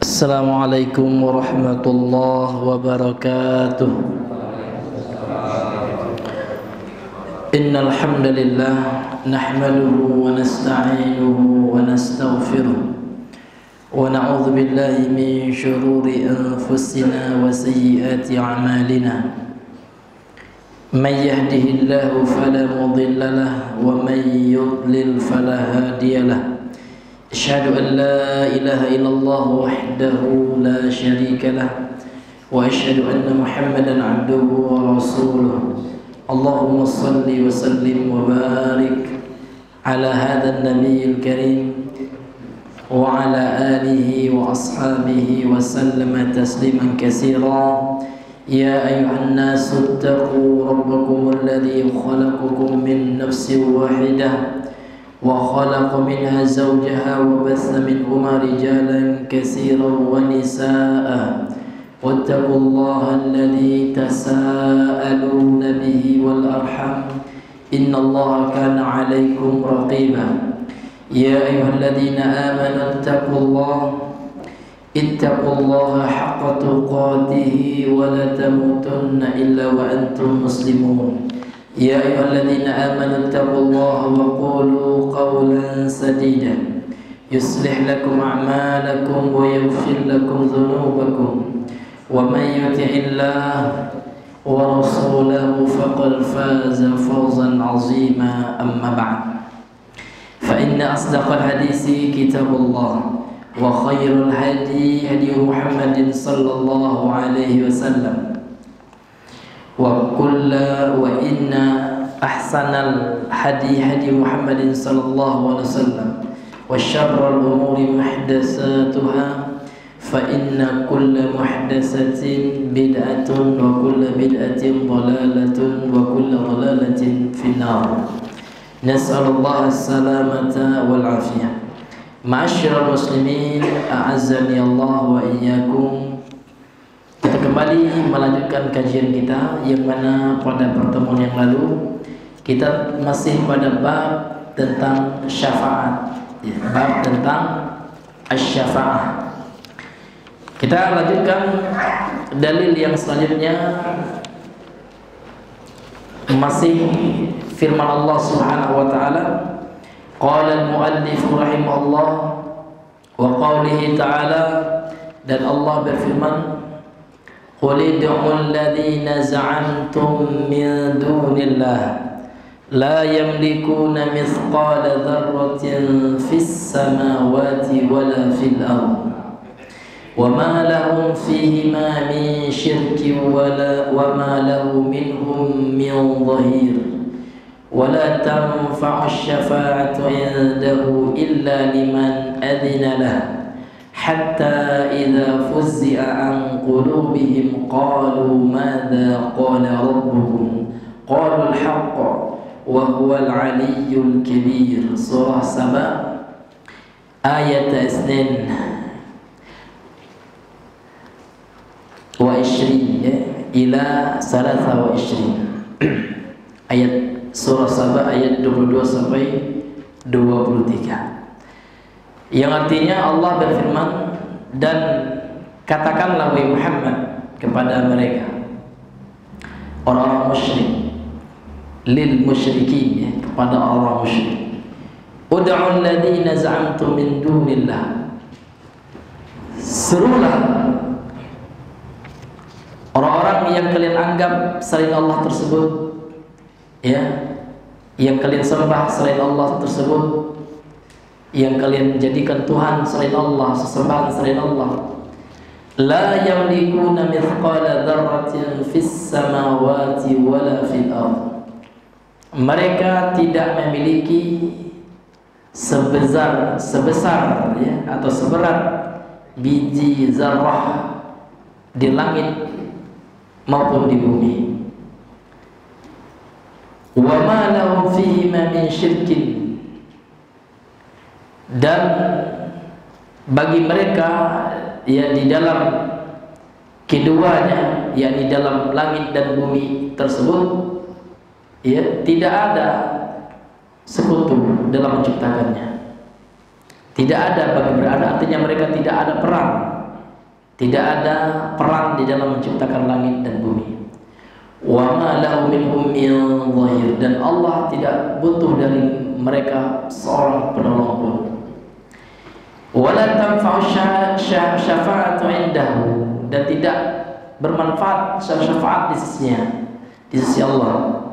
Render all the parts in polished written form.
Assalamualaikum warahmatullahi wabarakatuh. Innal hamdalillah nahmaduhu wa nasta'inuhu wa nastaghfiruh wa na'udzu billahi min shururi anfusina wa sayyiati a'malina. Man yahdihillahu fala mudilla lahu wa man yudlil fala hadiya lahu. أشهد أن لا إله إلا الله وحده لا شريك له وأشهد أن محمدا عبده ورسوله اللهم صل وسلم وبارك على هذا النبي الكريم وعلى آله وأصحابه وسلم تسليما كثيرا يا أيها الناس اتقوا ربكم الذي خلقكم من نفس واحدة وخلق منها زوجها وبث منهما رجالا كثيرا ونساء واتقوا الله الذي تساءلون به والأرحم إن الله كان عليكم رقيبا يا أيها الذين آمنوا اتقوا الله حق تقاته ولا تموتن إلا وأنتم مسلمون يا أيها الذين آمنوا اتقوا الله وقولوا قولا سديدا يصلح لكم أعمالكم ويغفر لكم ذنوبكم ومن يطع الله ورسوله فقد فاز فوزا عظيما أما بعد فإن أصدق الحديث كتاب الله وخير الهدي هدي محمد صلى الله عليه وسلم وإن أحسن الهدي هدي محمد صلى الله عليه وسلم وشر الأمور محدثاتها فإن كل محدثة بدعة وكل بدعة ضلالة وكل ضلالة في النار نسأل الله السلامة والعافية معاشر المسلمين أعزني الله وإياكم. Kita kembali melanjutkan kajian kita yang mana pada pertemuan yang lalu kita masih pada bab tentang syafaat, bab tentang asy-syafa'ah. Kita lanjutkan dalil yang selanjutnya, masih firman Allah Subhanahu wa taala, qala al-muallif rahimahullah wa qawlihi ta'ala, dan Allah berfirman, قل ادعوا الذين زعمتم من دون الله لا يملكون مثقال ذرة في السماوات ولا في الأرض وما لهم فيهما من شرك وما له منهم من ظهير ولا تنفع الشفاعة عنده إلا لمن أذن له حتى إذا فزع عن قلوبهم قالوا ماذا قال ربكم قالوا الحق وهو العلي الكبير. Surah Saba ayat 22 ila 23. Ayat surah Saba ayat 22 sampai 23. Yang artinya Allah berfirman, dan katakanlah wahai Muhammad kepada mereka orang-orang musyrik, lil musyrikin, kepada orang-orang musyrik, ud'u alladhina za'amtum min dunillah, serulah orang-orang yang kalian anggap selain Allah tersebut, ya, yang kalian sembah selain Allah tersebut, yang kalian jadikan Tuhan selain Allah, sesembahan selain Allah. La yamlikuna mithqala dzarratin fis samawati wala fil ardh. Mereka tidak memiliki sebesar ya, atau seberat biji zarrah di langit maupun di bumi. Wa ma lahum fihi min syirkin, dan bagi mereka ya di dalam keduanya, yakni dalam langit dan bumi tersebut, ya tidak ada sekutu dalam menciptakannya. Tidak ada bagi berada, artinya mereka tidak ada perang Tidak ada peran di dalam menciptakan langit dan bumi. Wa ma lahu minhum min dhahir, dan Allah tidak butuh dari mereka seorang penolong pun. Wala tanfa'u syafa'atu indahu, dan tidak bermanfaat syafaat di sisinya, di sisi Allah,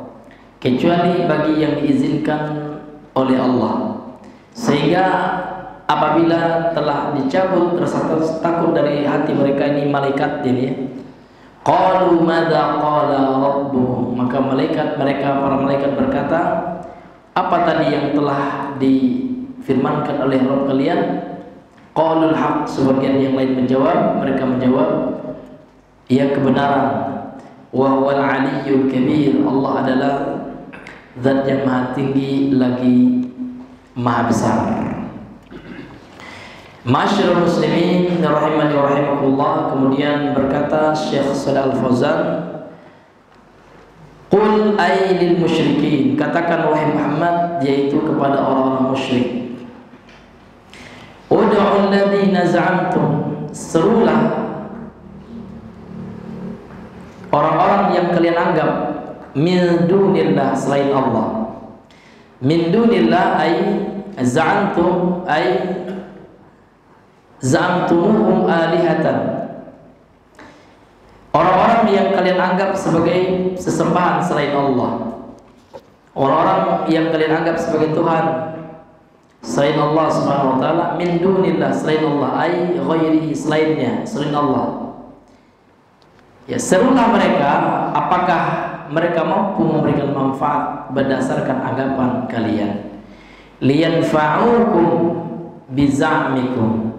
kecuali bagi yang diizinkan oleh Allah. Sehingga apabila telah dicabut rasa takut dari hati mereka ini, malaikat ini, qalu madza qala rabbukum, maka para malaikat berkata, apa tadi yang telah difirmankan oleh Rabb kalian? Qalul haq, sebagian yang lain mereka menjawab, ia kebenaran. Wa huwal aliyyul kabir, Allah adalah zat yang maha tinggi lagi maha besar. Masyarul muslimin rahimani wa rahimakumullah. Kemudian berkata Syekh Shalih Al-Fauzan, qul ay lil musyrikin, katakan wahai Muhammad, yaitu kepada orang-orang musyrik, ud'u alladhina za'amtum, serulah orang-orang yang kalian anggap min dunillah, selain Allah. Min dunillah ay za'amtum ay za'amtumuhum alihatan, orang-orang yang kalian anggap sebagai sesembahan selain Allah, orang-orang yang kalian anggap sebagai Tuhan selain Allah Subhanahu wa taala. Min dunillah, selain Allah, ai ghairihi, selainnya, selain Allah. Ya, serulah mereka, apakah mereka mampu memberikan manfaat berdasarkan anggapan kalian? Liyanfa'ukum biza'mikum,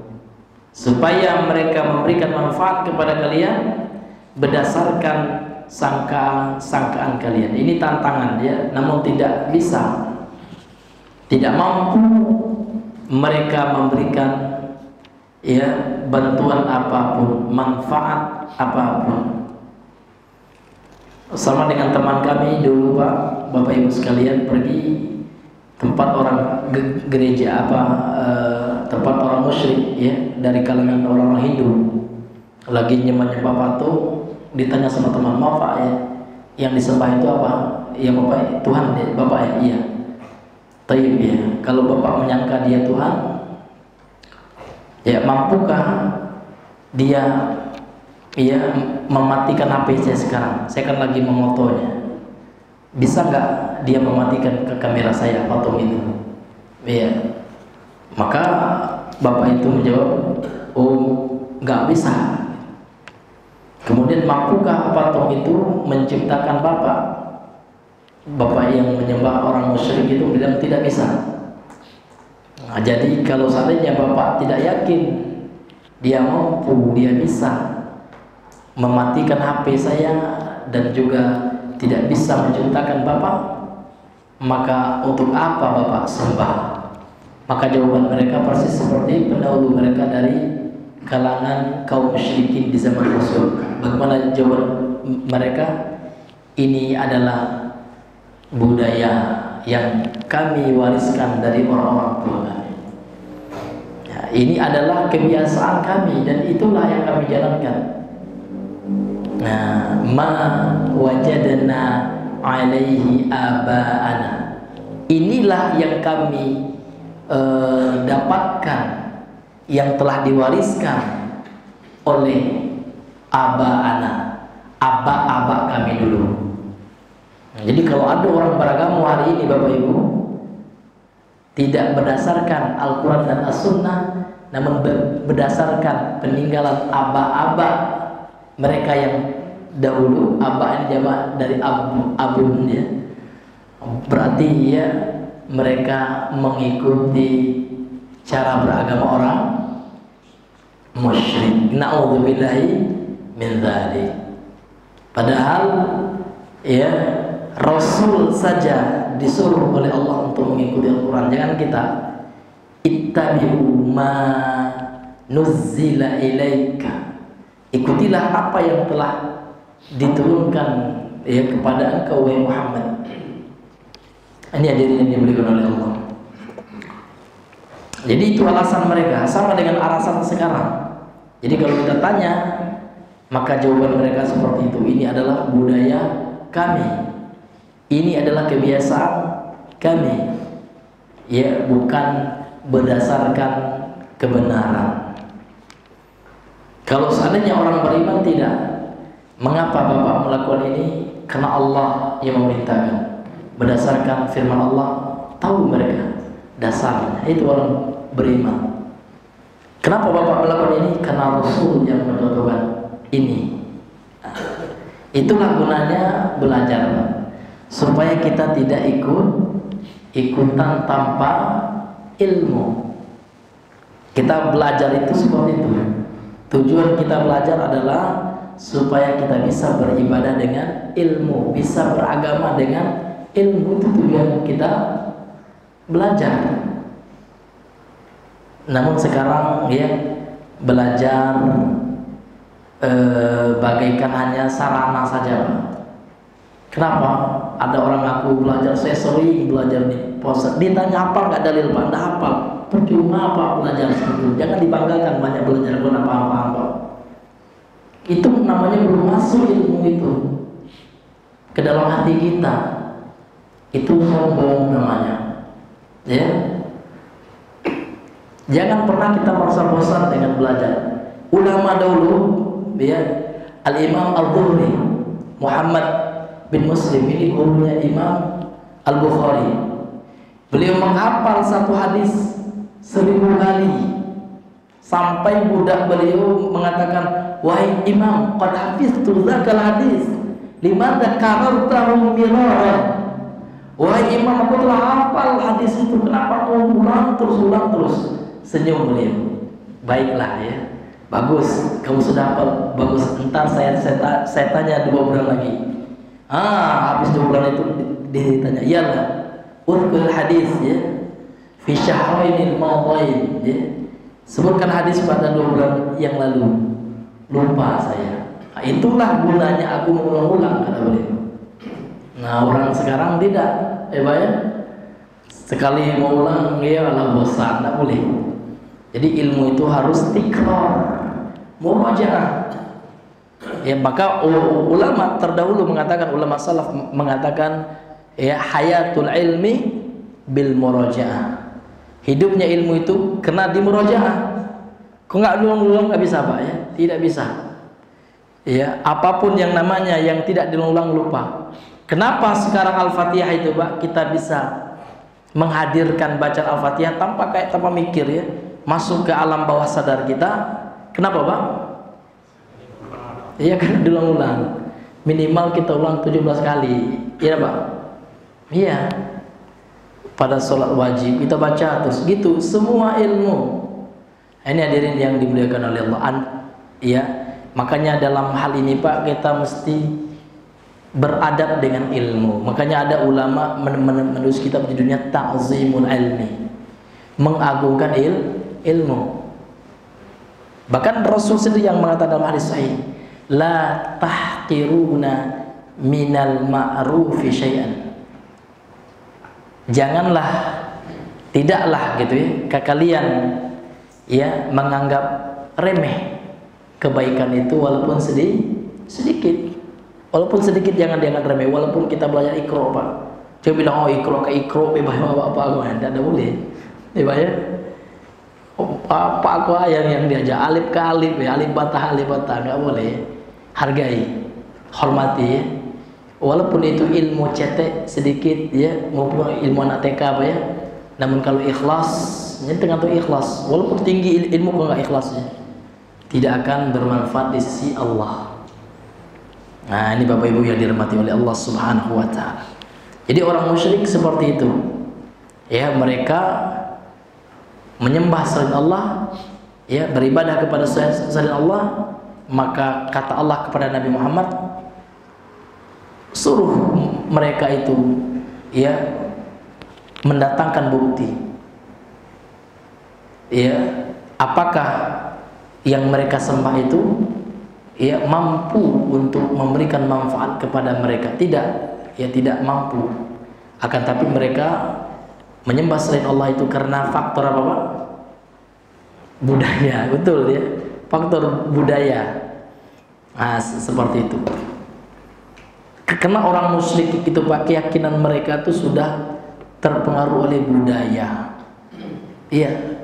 supaya mereka memberikan manfaat kepada kalian berdasarkan sangkaan kalian. Ini tantangan ya, namun tidak bisa, tidak mampu mereka memberikan ya bantuan apapun, manfaat apapun. Sama dengan teman kami dulu, Pak, Bapak Ibu sekalian, pergi tempat orang gereja tempat orang musyrik ya, dari kalangan orang-orang Hindu, lagi nyembah patung. Ditanya sama teman, maaf Pak ya, yang disembah itu apa? Ya Bapak, Tuhan ya Bapak ya. Iya. Taib ya. Kalau Bapak menyangka dia Tuhan, ya mampukah dia ya mematikan HP saya sekarang? Saya kan lagi memotonya. Bisa nggak dia mematikan ke kamera saya patung itu? Iya. Maka Bapak itu menjawab, oh nggak bisa. Kemudian, mampukah patung itu menciptakan Bapak? Bapak yang menyembah orang musyrik itu bilang tidak bisa. Nah, jadi kalau seandainya Bapak tidak yakin dia mampu, dia bisa mematikan HP saya dan juga tidak bisa menciptakan Bapak, maka untuk apa Bapak sembah? Maka jawaban mereka persis seperti pendahulu mereka dari kalangan kaum musyrikin di zaman Rasul. Bagaimana jawaban mereka? Ini adalah budaya yang kami wariskan dari orang-orang tua kami. Ya, ini adalah kebiasaan kami dan itulah yang kami jalankan. Nah, ma wajadna alaihi aba'ana, inilah yang kami dapatkan, yang telah diwariskan oleh aba'ana, aba-aba kami dulu. Jadi kalau ada orang beragama hari ini Bapak Ibu tidak berdasarkan Al-Quran dan As-Sunnah, namun berdasarkan peninggalan aba-aba mereka yang dahulu, aba ini jamaah dari abun ya, berarti ya mereka mengikuti cara beragama orang musyrik. Na'udzubillahi min dzalik. Padahal ya Rasul saja disuruh oleh Allah untuk mengikuti Al-Quran. Jangan kita ittabi'u ma nuzzila ilaika, ikutilah apa yang telah diturunkan ya kepada engkau wahai Muhammad. Ini hadirin yang dimuliakan oleh Allah. Jadi itu alasan mereka, sama dengan alasan sekarang. Jadi kalau kita tanya, maka jawaban mereka seperti itu. Ini adalah budaya kami, ini adalah kebiasaan kami, ya, bukan berdasarkan kebenaran. Kalau seandainya orang beriman tidak, mengapa Bapak melakukan ini? Karena Allah yang memerintahkan, berdasarkan firman Allah. Tahu mereka dasarnya, itu orang beriman. Kenapa Bapak melakukan ini? Karena Rasul yang mencontohkan ini. Itulah gunanya belajar, supaya kita tidak ikutan tanpa ilmu. Kita belajar itu seperti itu. Tujuan kita belajar adalah supaya kita bisa beribadah dengan ilmu, bisa beragama dengan ilmu. Itu tujuan kita belajar. Namun sekarang ya, belajar bagaikan hanya sarana saja. Kenapa? Ada orang ngaku belajar, saya sering belajar di pos. Ditanya hafal nggak dalil Pak? Nggak hafal. Percuma Pak belajar seperti itu. Jangan dibanggakan banyak belajar pun apa-apa. Itu namanya belum masuk ilmu itu ke dalam hati kita. Itu sombong namanya. Ya. Jangan pernah kita merasa bosan dengan belajar. Ulama dahulu, ya, Al-Imam Al-Zuhri, Muhammad bin Muslim, ini gurunya Imam Al-Bukhari. Beliau menghafal satu hadis 1000 kali, sampai budak beliau mengatakan, wahai Imam, qad hafiztu dzakal hadis, limadza karartahu miraran. Wahai Imam, aku telah hafal hadis itu, kenapa kau ulang terus? Senyum beliau. Baiklah ya, bagus, kamu sudah hafal, bagus. Entar saya tanya 2 bulan lagi. Habis 2 bulan itu ditanya, iyalah, urkul hadis ya, fi syahrainil madain ya. Sebutkan hadis pada 2 bulan yang lalu. Lupa saya. Itulah gunanya aku mengulang-ulang, kata beliau. Nah, orang sekarang tidak, ya. Sekali mau ulang, ya Allah bosan, tidak boleh. Jadi ilmu itu harus tikrar, murajaah. Ya, maka ulama terdahulu mengatakan, ulama salaf mengatakan, ya, hayatul ilmi bil murajaah. Hidupnya ilmu itu kena di murajaah. Kok nggak diulang-ulang nggak bisa Pak ya? Tidak bisa. Ya, apapun yang namanya yang tidak diulang lupa. Kenapa sekarang Al-Fatihah itu Pak kita bisa menghadirkan bacaan Al-Fatihah tanpa mikir ya, masuk ke alam bawah sadar kita? Kenapa Pak? Iya kan diulang-ulang. Minimal kita ulang 17 kali. Iya Pak? Iya. Pada sholat wajib kita baca terus gitu, semua ilmu. Ini hadirin yang dimuliakan oleh Allah. Ya, makanya dalam hal ini Pak kita mesti beradab dengan ilmu. Makanya ada ulama menulis kitab judulnya Ta'zimul Ilmi, mengagungkan ilmu. Bahkan Rasul sendiri yang mengatakan dalam hadis sahih, la tahqiruna minal ma'rufi syai'an. Janganlah, tidaklah gitu ya, kalian ya menganggap remeh kebaikan itu walaupun sedikit. Walaupun sedikit jangan dianggap remeh. Walaupun kita belajar ikro Pak, coba bilang ikro ke ikro bebas apa tidak boleh. Ya apa aku yang diajak alif ke alif ya, alif batah nggak boleh. Hargai, hormati ya. Walaupun itu ilmu cetek sedikit ya, maupun ilmu anak TK apa ya. Namun kalau ikhlas, ini tergantung ikhlas. Walaupun tinggi ilmu kok nggak ikhlasnya, tidak akan bermanfaat di sisi Allah. Nah, ini Bapak Ibu yang dirahmati oleh Allah Subhanahu wa taala. Jadi orang musyrik seperti itu. Ya, mereka menyembah selain Allah, ya, beribadah kepada selain Allah, maka kata Allah kepada Nabi Muhammad, suruh mereka itu ya mendatangkan bukti. Ya, apakah yang mereka sembah itu ya mampu untuk memberikan manfaat kepada mereka? Tidak, ya tidak mampu. Akan tapi mereka menyembah selain Allah itu karena faktor apa Pak? Budaya, betul ya. faktor budaya. Nah, seperti itu. Karena orang musyrik itu Pak, keyakinan mereka itu sudah terpengaruh oleh budaya. Iya.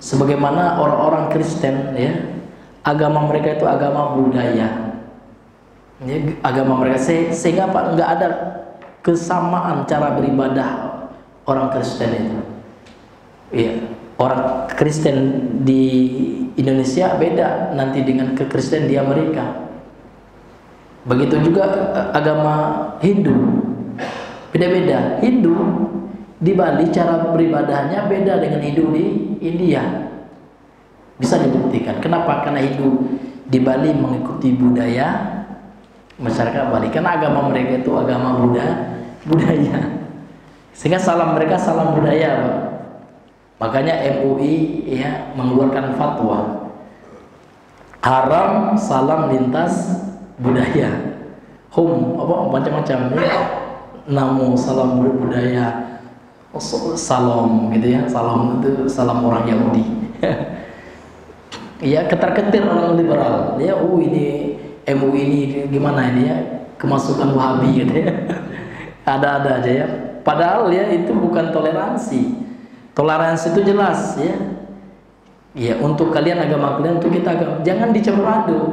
Sebagaimana orang-orang Kristen ya, agama mereka itu agama budaya. Ya, agama mereka sehingga Pak nggak ada kesamaan cara beribadah orang Kristen itu. Iya. Orang Kristen di Indonesia beda nanti dengan Kristen di Amerika. Begitu juga agama Hindu, beda-beda. Hindu di Bali cara beribadahnya beda dengan Hindu di India. Bisa dibuktikan. Kenapa? Karena Hindu di Bali mengikuti budaya masyarakat Bali. Karena agama mereka itu agama budaya. Sehingga salam mereka salam budaya, Pak. Makanya MUI ya mengeluarkan fatwa haram salam lintas budaya, macam-macam ya, namo salam budaya, salam gitu ya, salam itu salam orang Yahudi. Ya ketar-ketir orang liberal, ya ini MUI ini gimana ini ya, kemasukan Wahabi gitu ya, ada-ada aja ya. Padahal ya itu bukan toleransi. Toleransi itu jelas ya. Ya untuk kalian agama kalian, untuk kita agama, jangan dicampur aduk.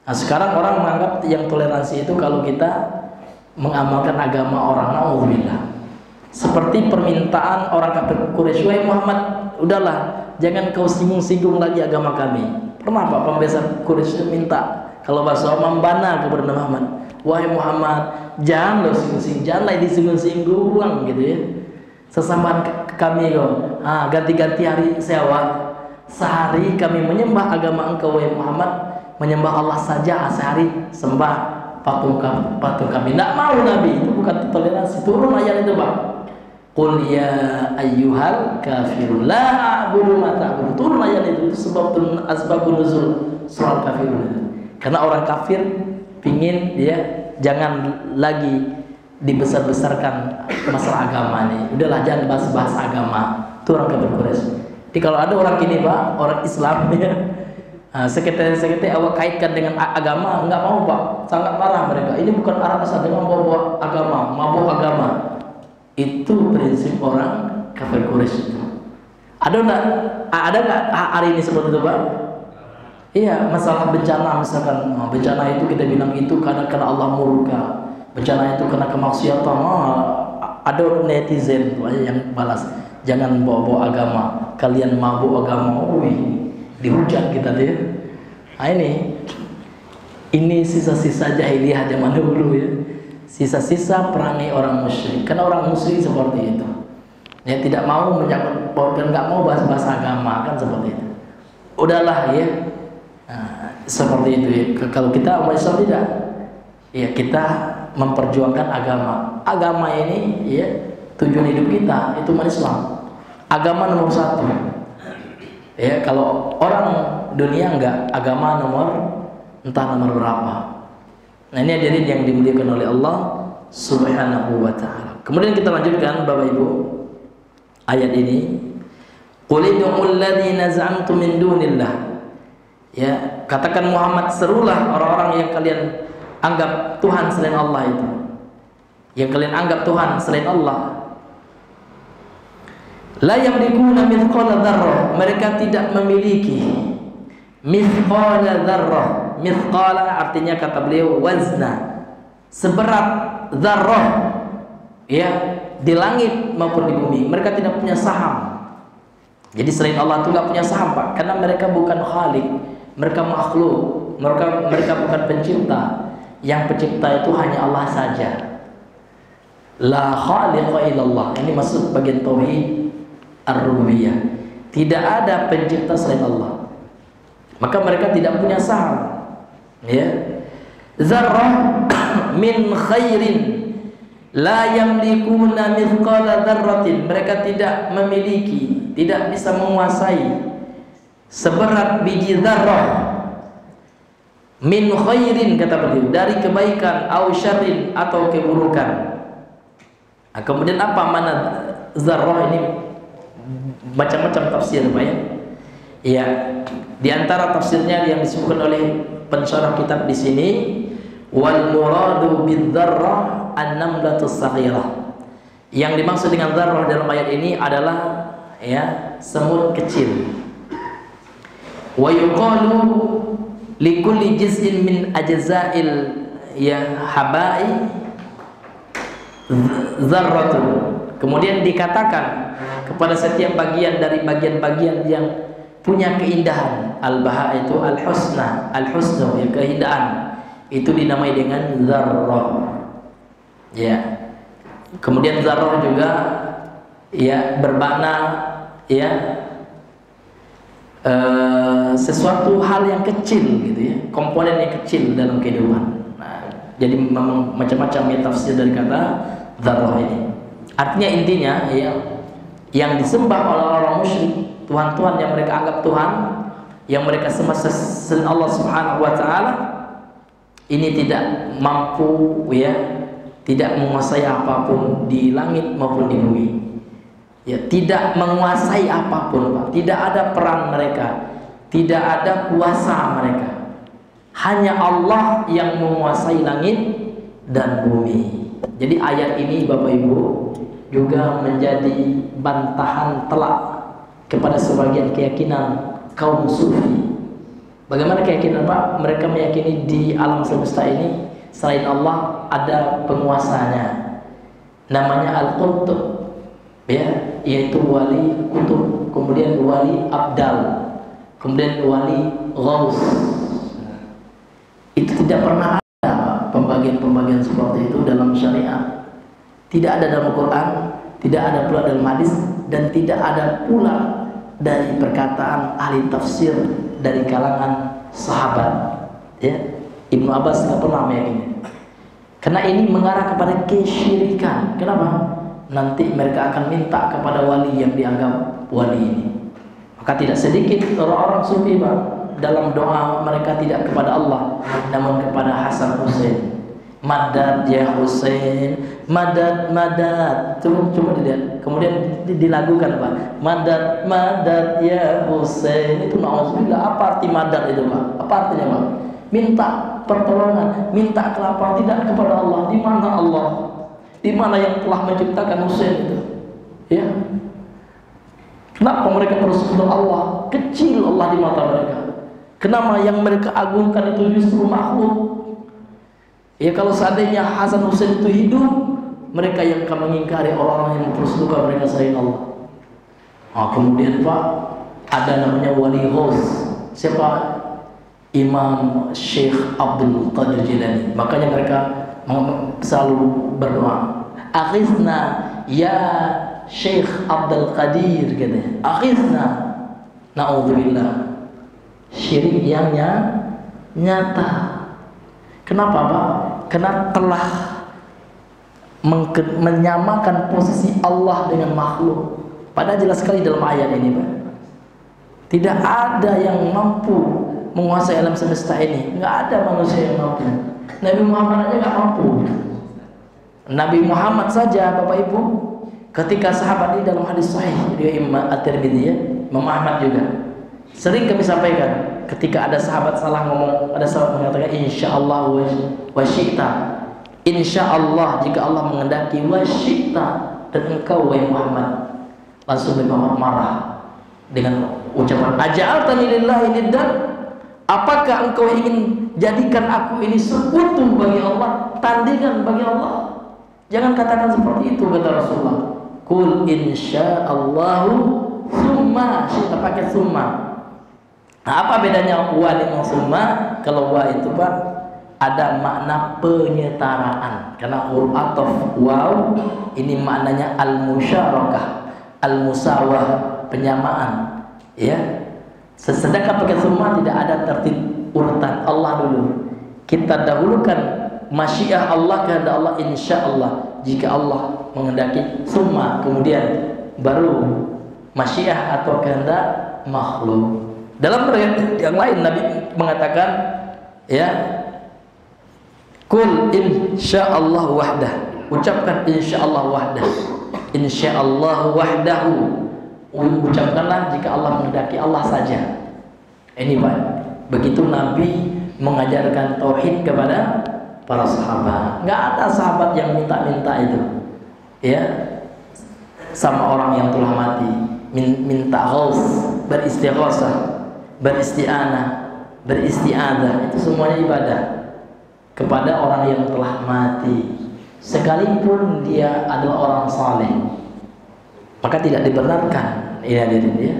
Nah, sekarang orang menganggap yang toleransi itu kalau kita mengamalkan agama orang, naudzubillah. Seperti permintaan orang kafir Quraisy, "Wahai Muhammad, udahlah, jangan kau singgung-singgung lagi agama kami." Pernah Pak pembesar Quraisy minta, kalau bahasa membana kepada Muhammad, "Wahai Muhammad, janganlah singgung-singgung, janganlah disinggung-singgung gitu ya. Sesama kami kau, ganti-ganti hari sewa. Sehari kami menyembah agama engkau wahai Muhammad, menyembah Allah saja, sehari sembah patung kami. Tidak mau Nabi, itu bukan toleransi. Turun ayat itu Pak. Qul ya ayyuhal kafirun la a'budu ma ta'budun. Turun ayat itu sebabun asbabun nuzul surah kafirun. Karena orang kafir pingin dia jangan lagi dibesar-besarkan masalah agama nih. Udahlah jangan bahas-bahas agama. Itu orang kafir Quraisy. Jadi kalau ada orang gini Pak, orang Islam ya, sekete awak kaitkan dengan agama, enggak mau Pak, sangat marah mereka. Ini bukan arah asal dengan bawa agama, mabuk agama. Itu prinsip orang kafir Quraisy itu. Ada nggak hari ini seperti itu Pak? Iya, masalah bencana misalkan, bencana itu kita bilang itu karena Allah murka, bencana itu karena kemaksiatan. Ada netizen yang balas, jangan bawa agama, kalian mabuk agama. Dihujat kita tuh ya. Nah ini sisa-sisa jahiliyah zaman dulu ya, sisa-sisa perangai orang musyrik. Karena orang musyrik seperti itu ya, tidak mau menyangkut dan nggak mau bahas-bahas agama kan seperti itu. Udahlah ya, seperti itu ya. Kalau kita umat Islam tidak ya, kita memperjuangkan agama ini ya, tujuan hidup kita itu umat Islam, agama nomor satu ya. Kalau orang dunia enggak, agama entah nomor berapa. Nah ini hadirin yang dimuliakan oleh Allah Subhanahu wa ta'ala. Kemudian kita lanjutkan Bapak Ibu ayat ini, qul ud'ul ladzina za'amtum min dunillah. Ya, katakan Muhammad, serulah orang-orang yang kalian anggap Tuhan selain Allah itu. Yang kalian anggap Tuhan selain Allah. La yamlikuna mithqala dzarrah, mereka tidak memiliki mithqala dzarrah. Mithqala artinya kata beliau wazna, seberat dzarrah ya, di langit maupun di bumi. Mereka tidak punya saham. Jadi selain Allah itu nggak punya saham Pak, karena mereka bukan khalik, mereka makhluk, mereka bukan pencipta. Yang pencipta itu hanya Allah saja. La khaliqa illallah. Ini masuk bagian tauhid ar-rububiyah. Tidak ada pencipta selain Allah. Maka mereka tidak punya saham. Ya. Zarrah min khairin la yamlikuna mithqala dzarratin. Mereka tidak memiliki, tidak bisa menguasai seberat biji zarrah. Min khairin kata beliau, dari kebaikan, au syarrin atau keburukan. Nah, kemudian apa mana zarrah ini? Macam-macam tafsir Pak ya. Ya, di antara tafsirnya yang disebutkan oleh pensyarah kitab di sini, wal muradu bidzarrah an-namlatus saghirah. Yang dimaksud dengan dzarrah dalam ayat ini adalah ya semut kecil. Wa yuqalu likulli juz'in min ajza'il ya haba'i dzarratun. Kemudian dikatakan kepada setiap bagian dari bagian-bagian yang punya keindahan, al-baha itu al-husna, al-husnu ya keindahan, itu dinamai dengan dzarrah. Ya. Kemudian dzarrah juga ya bermakna ya sesuatu hal yang kecil gitu ya, komponen yang kecil dalam kehidupan. Nah, jadi memang macam-macam ya tafsir dari kata dzarrah ini. Artinya intinya ya, yang disembah oleh orang musyrik, Tuhan-Tuhan yang mereka anggap Tuhan, yang mereka sembah selain Allah Subhanahu wa taala, ini tidak mampu ya, tidak menguasai apapun di langit maupun di bumi. Ya, tidak menguasai apapun, Pak. Tidak ada peran mereka, tidak ada kuasa mereka. Hanya Allah yang menguasai langit dan bumi. Jadi ayat ini Bapak Ibu juga menjadi bantahan telak kepada sebagian keyakinan kaum sufi. Bagaimana keyakinan Pak? Mereka meyakini di alam semesta ini selain Allah ada penguasanya, namanya Al-Qutb ya, yaitu wali kutub, kemudian wali abdal, kemudian wali ghaus. Itu tidak pernah ada pembagian-pembagian seperti itu dalam syariat. Tidak ada dalam Quran, tidak ada pula dalam hadis, dan tidak ada pula dari perkataan ahli tafsir dari kalangan sahabat. Ya, Ibnu Abbas tidak pernah meyakini. Karena ini mengarah kepada kesyirikan. Kenapa? Nanti mereka akan minta kepada wali yang dianggap wali ini. Maka tidak sedikit orang-orang sufi Pak, dalam doa mereka tidak kepada Allah, namun kepada Hasan Hussein. Madad ya Hussein, madad madad. Coba dilihat. Kemudian dilagukan Pak. Madad madad ya Hussein. Itu nauzubillah. Apa arti madad itu Pak? Apa artinya Pak? Minta pertolongan, minta kelapa, tidak kepada Allah. Di mana Allah? Di mana yang telah menciptakan Hussein itu? Ya. Kenapa mereka terus untuk Allah? Kecil Allah di mata mereka. Kenapa yang mereka agungkan itu justru makhluk? Ya, kalau seandainya Hasan Hussein itu hidup, mereka yang akan mengingkari orang-orang yang terus suka mereka selain Allah. Kemudian Pak, ada namanya wali ghaus. Siapa? Imam Syekh Abdul Qadir Jilani. Makanya mereka selalu berdoa, aghithna ya Syekh Abdul Qadir, katanya. Aghithna. Na'udzubillah. Syirik yang nyata. Kenapa Pak? Karena telah menyamakan posisi Allah dengan makhluk. Padahal jelas sekali dalam ayat ini Pak, tidak ada yang mampu menguasai alam semesta ini. Nggak ada manusia yang mampu. Nabi Muhammad aja nggak mampu. Nabi Muhammad saja Bapak Ibu, ketika sahabat ini dalam hadis sahih dari Imam At-Tirmidzi ya, Imam Ahmad juga sering kami sampaikan, ketika ada sahabat salah ngomong, ada sahabat mengatakan insyaallah wa syi'ta, insyaallah jika Allah mengendaki, wa syi'ta, dan engkau wahai Muhammad. Langsung Nabi Muhammad marah dengan ucapan aja'altani lillahi niddan, apakah engkau ingin jadikan aku ini sekutu bagi Allah, tandingan bagi Allah? Jangan katakan seperti itu, kata Rasulullah. Qul insyaallahu summa syi'ta, pakai summa. Nah, apa bedanya wa dengan summa? Kalau wa itu Pak, ada makna penyetaraan. Karena huruf ataf waw ini maknanya al-musyarakah, al-musawah, penyamaan. Ya. Sedangkan pakai summa tidak ada tertib urutan. Allah dulu. Kita dahulukan masyiah Allah, kehendak Allah, insyaallah. Jika Allah menghendaki, summa kemudian baru masyiah atau kehendak makhluk. Dalam riwayat yang lain Nabi mengatakan ya, kul insyaallah wahdah, ucapkan insyaallah wahdah, insyaallah wahdahu ucapkanlah jika Allah menghendaki, Allah saja. Ini Pak, begitu Nabi mengajarkan tauhid kepada para sahabat. Nggak ada sahabat yang minta-minta itu, ya, sama orang yang telah mati, minta ghaus, beristighatsah, beristi'anah, beristi'adzah, itu semuanya ibadah kepada orang yang telah mati, sekalipun dia adalah orang saleh, maka tidak dibenarkan. Ya, ya.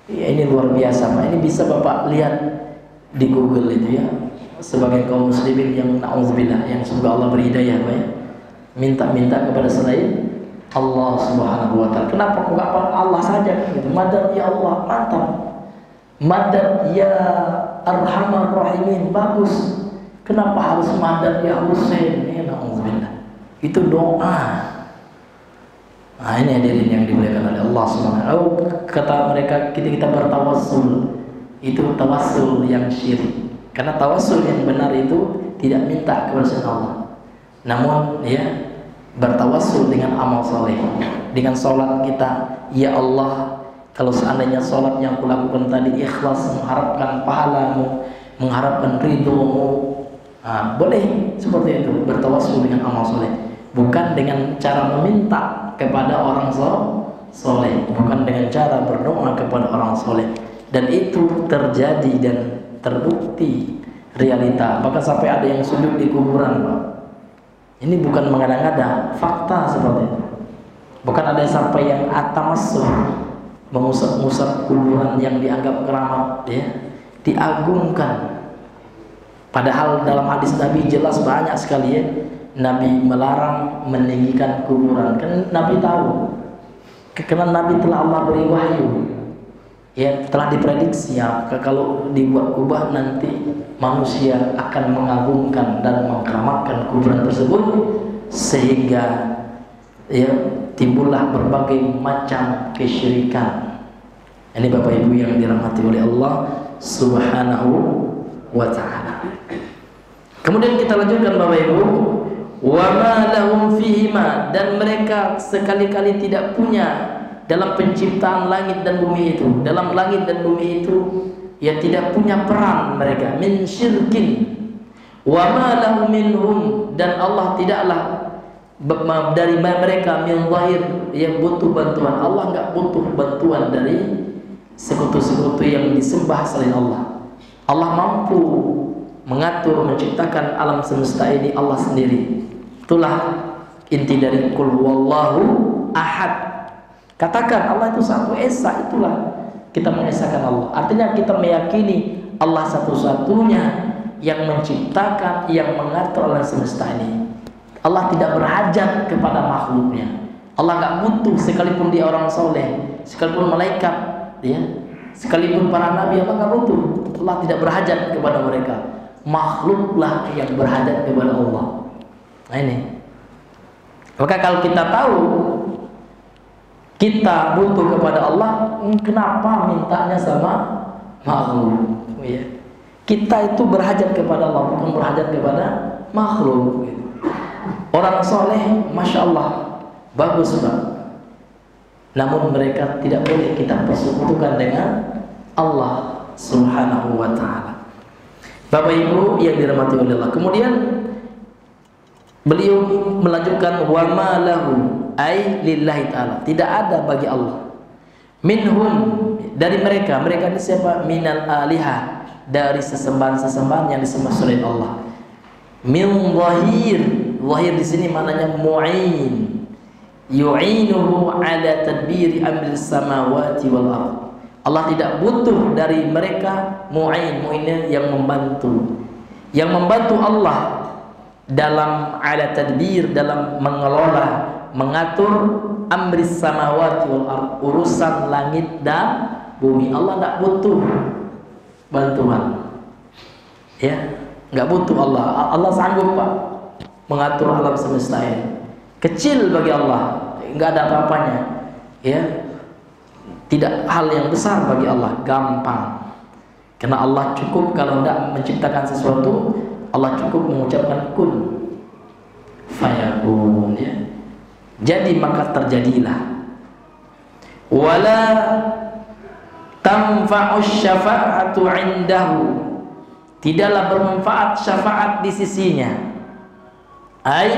Ini luar biasa Pak. Ini bisa Bapak lihat di Google itu ya. Sebagai kaum muslimin yang na'udzubillah, yang semoga Allah berhidayah Pak ya, minta-minta kepada selain Allah Subhanahu wa ta'ala. Kenapa enggak Allah saja gitu? Madad ya Allah, mantap. Madad ya Arhamar Rahimin, bagus. Kenapa harus madad ya Husain? Ya na'udzubillah. Itu doa. Nah, ini hadirin yang dimuliakan oleh Allah Subhanahu. Kata mereka, kita bertawassul, itu tawassul yang syirik. Karena tawassul yang benar itu tidak minta kepada Allah, namun ya bertawassul dengan amal soleh, dengan sholat kita. Ya Allah, kalau seandainya sholat yang kulakukan tadi ikhlas, mengharapkan pahalamu, mengharapkan ridhomu, boleh seperti itu, bertawassul dengan amal soleh, bukan dengan cara meminta kepada orang soleh, bukan dengan cara berdoa kepada orang soleh. Dan itu terjadi dan terbukti realita. Bahkan sampai ada yang sujud di kuburan Pak. Ini bukan mengada-ngada, fakta seperti itu. Bukan ada sampai yang atamassuh, mengusap-ngusap kuburan yang dianggap keramat ya, diagungkan. Padahal dalam hadis Nabi jelas banyak sekali ya, Nabi melarang meninggikan kuburan. Kan Nabi tahu, karena Nabi telah Allah beri wahyu, ya telah diprediksi ya, kalau dibuat kubah nanti manusia akan mengagungkan dan mengkeramatkan kuburan tersebut, sehingga ya timbullah berbagai macam kesyirikan. Ini Bapak Ibu yang dirahmati oleh Allah Subhanahu wa ta'ala. Kemudian kita lanjutkan Bapak Ibu, wa ma lahum fihima, dan mereka sekali-kali tidak punya dalam penciptaan langit dan bumi itu, dalam langit dan bumi itu ya tidak punya peran mereka, min syirkin, wa ma lahum minhum, dan Allah tidaklah dari mereka min zahir yang butuh bantuan. Allah enggak butuh bantuan dari sekutu-sekutu yang disembah selain Allah. Allah mampu mengatur, menciptakan alam semesta ini Allah sendiri. Itulah inti dari qul huwallahu ahad. Katakan Allah itu satu esa, itulah kita mengesahkan Allah. Artinya kita meyakini Allah satu-satunya yang menciptakan, yang mengatur alam semesta ini. Allah tidak berhajat kepada makhluknya. Allah nggak butuh, sekalipun dia orang soleh, sekalipun malaikat, ya, sekalipun para nabi, Allah nggak butuh. Allah tidak berhajat kepada mereka. Makhluklah yang berhajat kepada Allah. Nah ini. Maka kalau kita tahu kita butuh kepada Allah, kenapa mintanya sama makhluk? Ya. Kita itu berhajat kepada Allah, bukan berhajat kepada makhluk. Orang soleh, masya Allah, bagus Pak. Namun mereka tidak boleh kita persekutukan dengan Allah Subhanahu wa ta'ala. Bapak Ibu yang dirahmati oleh Allah. Kemudian beliau melanjutkan wa ma lahu ay lillahi ta'ala, tidak ada bagi Allah, minhum, dari mereka. Mereka ini siapa? Minal aliha, dari sesembahan-sesembahan yang disembah selain Allah. Min zahir, zahir di sini maknanya mu'in, yu'inuhu ala tadbiri amri samawati wal ardh. Allah tidak butuh dari mereka mu'in, mu'innya yang membantu, yang membantu Allah dalam ala tadbir, dalam mengelola, mengatur amri samawati wal ardh, urusan langit dan bumi. Allah tidak butuh bantuan, ya, nggak butuh Allah. Allah sanggup Pak mengatur alam semesta ini. Kecil bagi Allah, nggak ada apa-apanya, ya. Tidak hal yang besar bagi Allah, gampang. Karena Allah cukup kalau tidak menciptakan sesuatu, Allah cukup mengucapkan kun fayakun, ya. Jadi maka terjadilah. wala tanfa'u syafa'atu 'indahu, tidaklah bermanfaat syafaat di sisinya, ai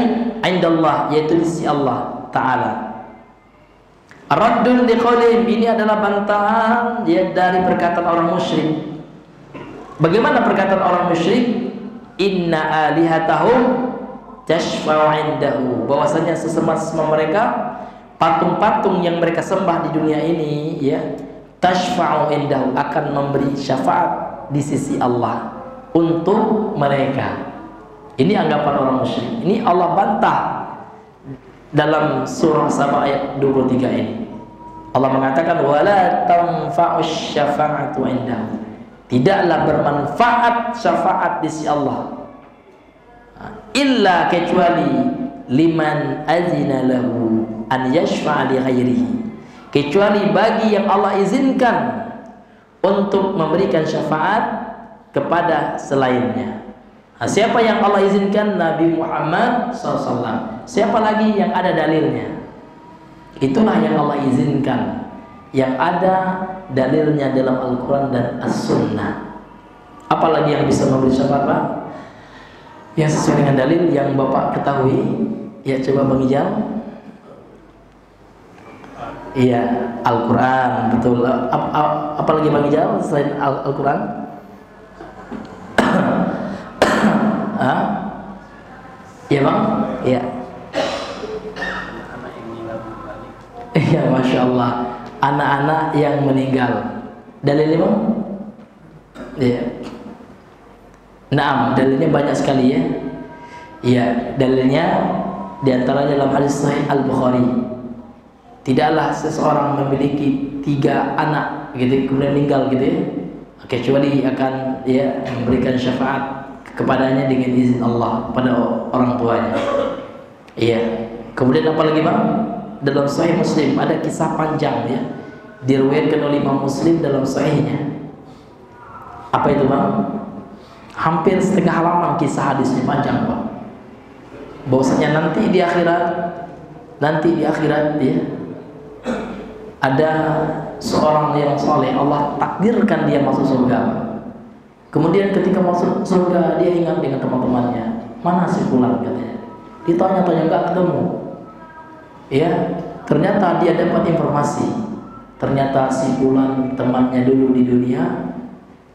indallah, yaitu di sisi Allah Ta'ala. Raddun liqaulihim, ini adalah bantahan ya dari perkataan orang musyrik. Bagaimana perkataan orang musyrik? Inna alihatahum tashfa'u indahu, bahwasanya sesama mereka, patung-patung yang mereka sembah di dunia ini ya, tashfa'u indahu, akan memberi syafaat di sisi Allah untuk mereka. Ini anggapan orang musyrik. Ini Allah bantah dalam surah Saba ayat 23 ini. Allah mengatakan wala tanfa'u syafa'atu indahu, tidaklah bermanfaat syafaat di sisi Allah, illa kecuali liman azina lahu an yashfa'a li ghairihi, kecuali bagi yang Allah izinkan untuk memberikan syafaat kepada selainnya. Nah, siapa yang Allah izinkan? Nabi Muhammad SAW. Siapa lagi yang ada dalilnya? Itulah yang Allah izinkan, yang ada dalilnya dalam Al-Quran dan As-Sunnah. Apalagi yang bisa memberi syafaat, Pak? Yang sesuai dengan dalil yang Bapak ketahui, ya coba Bang Ijal. Iya, Al-Quran, betul. Apalagi Bang Ijal selain Al-Quran? Iya Bang? Iya. Iya, Masya Allah. Anak-anak yang meninggal. Dalilnya Bang? Iya. Naam, dalilnya banyak sekali ya. Iya, dalilnya diantaranya dalam hadis Sahih Al-Bukhari. Tidaklah seseorang memiliki 3 anak gitu kemudian meninggal gitu ya, kecuali akan ya memberikan syafaat kepadanya dengan izin Allah pada orang tuanya. Iya. Kemudian apa lagi Bang? Dalam Sahih Muslim ada kisah panjang ya, diriwayatkan oleh Imam Muslim dalam Sahihnya. Apa itu Bang? Hampir setengah halaman kisah hadisnya, panjang Pak. Bahwasanya nanti di akhirat ya, ada seorang yang soleh, Allah takdirkan dia masuk surga. Kemudian ketika masuk surga dia ingat dengan teman-temannya, mana si fulan katanya. Ditanya-tanya enggak ketemu. Ya, ternyata dia dapat informasi. Ternyata si fulan temannya dulu di dunia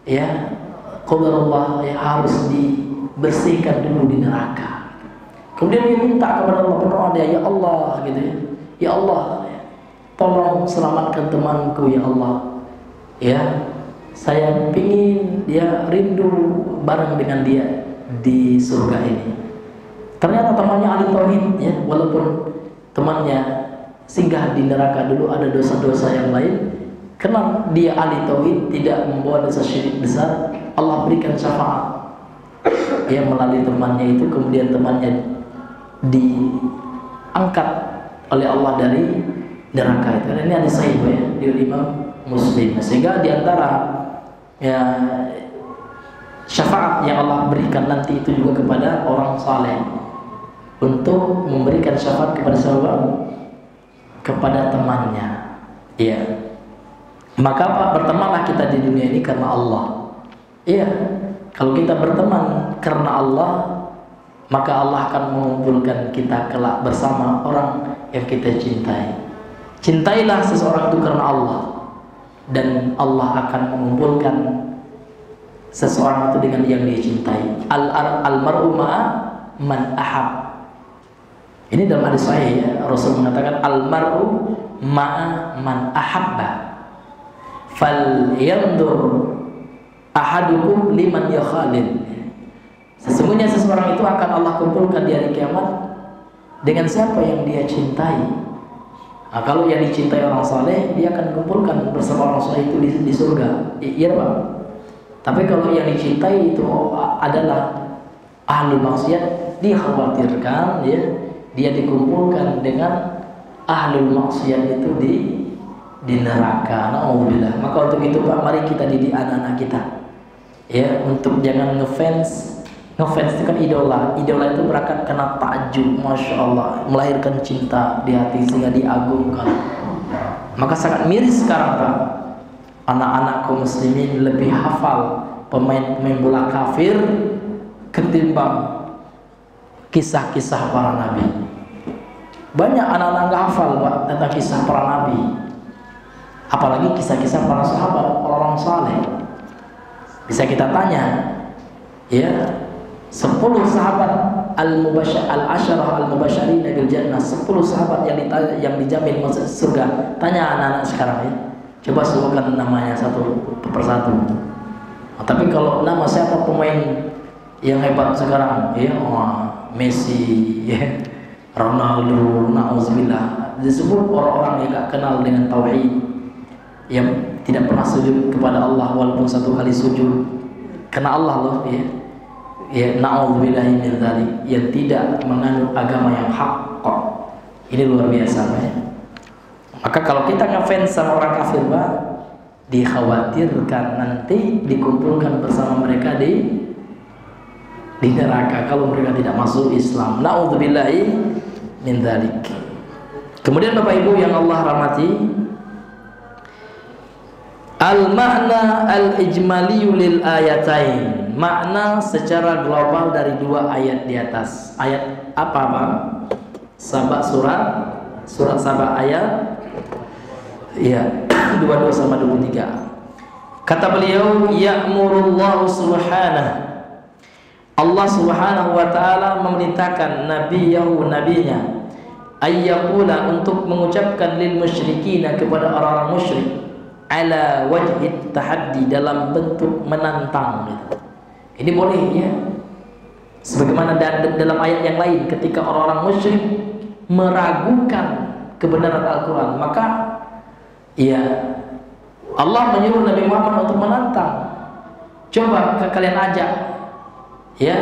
ya, qadarullah ya, harus dibersihkan dulu di neraka. Kemudian dia minta kepada Allah, berdoa dia, ya Allah gitu ya. Ya Allah, tolong selamatkan temanku ya Allah. Ya, saya ingin dia rindu bareng dengan dia di surga ini. Ternyata temannya ahli tauhid ya, walaupun temannya singgah di neraka dulu ada dosa-dosa yang lain, karena dia ahli tauhid, tidak membawa dosa syirik besar, Allah berikan syafaat ya melalui temannya itu. Kemudian temannya diangkat oleh Allah dari neraka itu. Ini hadis sahih ya, dari Imam Muslim. Sehingga diantara ya syafaat yang Allah berikan nanti itu juga kepada orang saleh, untuk memberikan syafaat kepada sahabat, kepada temannya. Iya. Maka Pak, bertemanlah kita di dunia ini karena Allah. Iya. Kalau kita berteman karena Allah, maka Allah akan mengumpulkan kita kelak bersama orang yang kita cintai. Cintailah seseorang itu karena Allah, dan Allah akan mengumpulkan seseorang itu dengan yang dia cintai. Al-mar'u ma'a man ahab. Ini dalam hadis sahih ya, Rasul mengatakan al-mar'u ma'a man ahabba. Fal yandur ahadukum liman yakhalin. Sesungguhnya seseorang itu akan Allah kumpulkan di hari kiamat dengan siapa yang dia cintai. Nah, kalau yang dicintai orang saleh, dia akan kumpulkan bersama orang saleh itu di surga. Iya Pak. Tapi kalau yang dicintai itu adalah ahli maksiat, dikhawatirkan ya, dia dikumpulkan dengan ahli maksiat itu di neraka. Nauzubillah. Maka untuk itu Pak, mari kita didik anak-anak kita ya, untuk jangan ngefans. Ngefans itu kan idola. Idola itu berangkat kena takjub, masya Allah, melahirkan cinta di hati sehingga diagungkan. Maka sangat miris sekarang Pak, anak-anak kaum muslimin lebih hafal pemain bola kafir ketimbang kisah-kisah para nabi. Banyak anak-anak nggak hafal Pak tentang kisah para nabi, apalagi kisah-kisah para sahabat, orang-orang saleh. Bisa kita tanya, ya, 10 sahabat al-asyarah al-mubasyirin bil jannah, 10 sahabat yang dijamin masuk surga. Tanya anak-anak sekarang ya, coba sebutkan namanya satu persatu. Tapi kalau nama siapa pemain yang hebat sekarang, ya, Messi, ya, Ronaldo, na'udzubillah, disebut orang-orang yang gak kenal dengan tauhid, yang tidak pernah sujud kepada Allah walaupun satu kali sujud karena Allah loh, ya. Ya, na'udzubillah min dzalik, yang tidak menganut agama yang hak kok. Ini luar biasa ya. Maka kalau kita ngefans sama orang kafir Pak, dikhawatirkan nanti dikumpulkan bersama mereka di neraka kalau mereka tidak masuk Islam. Na'udzubillah min dzalik. Kemudian Bapak Ibu yang Allah rahmati, al-makna al-ijmali lil ayatain, makna secara global dari 2 ayat di atas. Ayat apa Pak? Saba, surat Saba ayat, ya, 22 sama 23. Kata beliau, ya'murullahu subhanahu, Allah subhanahu wa ta'ala memerintahkan nabinya ayyaqula, untuk mengucapkan lil musyrikina, kepada orang-orang musyrik, ala wajhit tahaddi, dalam bentuk menantang gitu. Ini boleh ya, sebagaimana dalam ayat yang lain ketika orang-orang musyrik meragukan kebenaran Al-Quran, maka ya Allah menyuruh Nabi Muhammad untuk menantang. Coba kalian ajak, ya,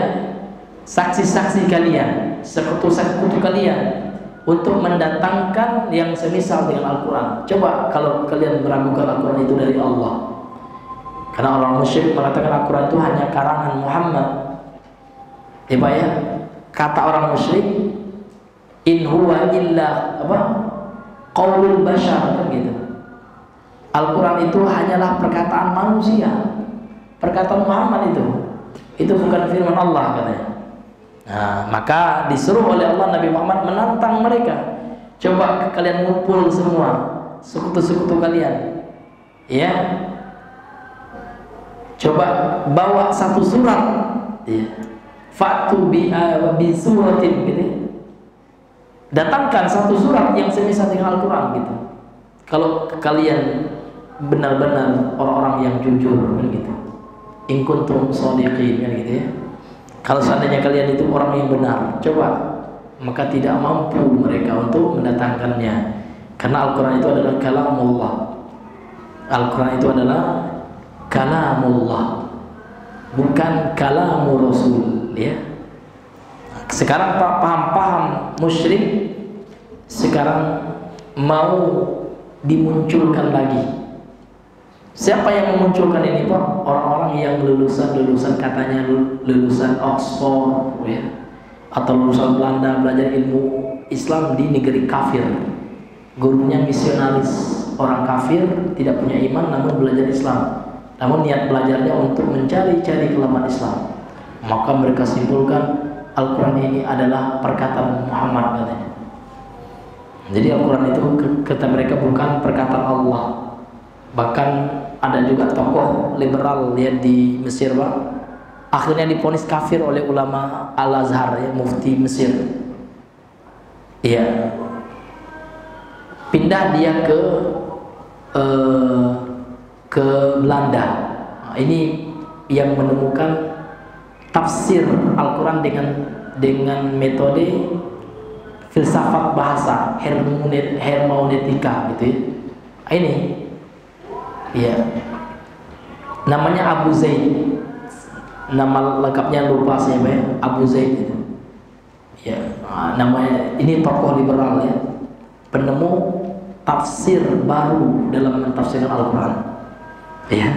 saksi-saksi kalian, sekutu-sekutu kalian, untuk mendatangkan yang semisal dengan Al-Quran. Coba kalau kalian meragukan Al-Quran itu dari Allah. Karena orang musyrik mengatakan Al-Quran itu hanya karangan Muhammad. Ya Pak ya, kata orang musyrik, in huwa illa apa? Qaulul bashar, kan gitu. Al-Quran itu hanyalah perkataan manusia, perkataan Muhammad itu bukan firman Allah katanya. Nah, maka disuruh oleh Allah Nabi Muhammad menantang mereka. Coba kalian ngumpul semua sekutu-sekutu kalian, ya, coba bawa satu surat, ya, fatu bi suratin gitu. Datangkan satu surat yang semisal dengan Al-Quran gitu. Kalau kalian benar-benar orang-orang yang jujur kan gitu. In kuntum shadiqin kan gitu ya. Kalau seandainya kalian itu orang yang benar, coba, maka tidak mampu mereka untuk mendatangkannya. Karena Al-Quran itu adalah kalamullah. Al-Quran itu adalah kalamullah, bukan kalamu Rasul, ya. Sekarang paham-paham musyrik sekarang mau dimunculkan lagi. Siapa yang memunculkan ini Pak? Orang-orang yang lulusan katanya lulusan Oxford, ya, atau lulusan Belanda, belajar ilmu Islam di negeri kafir. Gurunya misionaris, orang kafir, tidak punya iman namun belajar Islam. Namun niat belajarnya untuk mencari-cari kelemahan Islam. Maka mereka simpulkan Al-Quran ini adalah perkataan Muhammad katanya. Jadi Al-Quran itu kata mereka bukan perkataan Allah. Bahkan ada juga tokoh liberal lihat di Mesir Pak, akhirnya divonis kafir oleh ulama Al-Azhar, ya, mufti Mesir. Iya, pindah dia ke Belanda. Nah, ini yang menemukan tafsir Al-Quran dengan metode filsafat bahasa, hermeneutika gitu ya. Ini, ya, namanya Abu Zaid, nama lengkapnya lupa saya ya, Abu Zaid itu, ya, namanya, ini tokoh liberal ya, penemu tafsir baru dalam mentafsirkan Al-Quran, ya.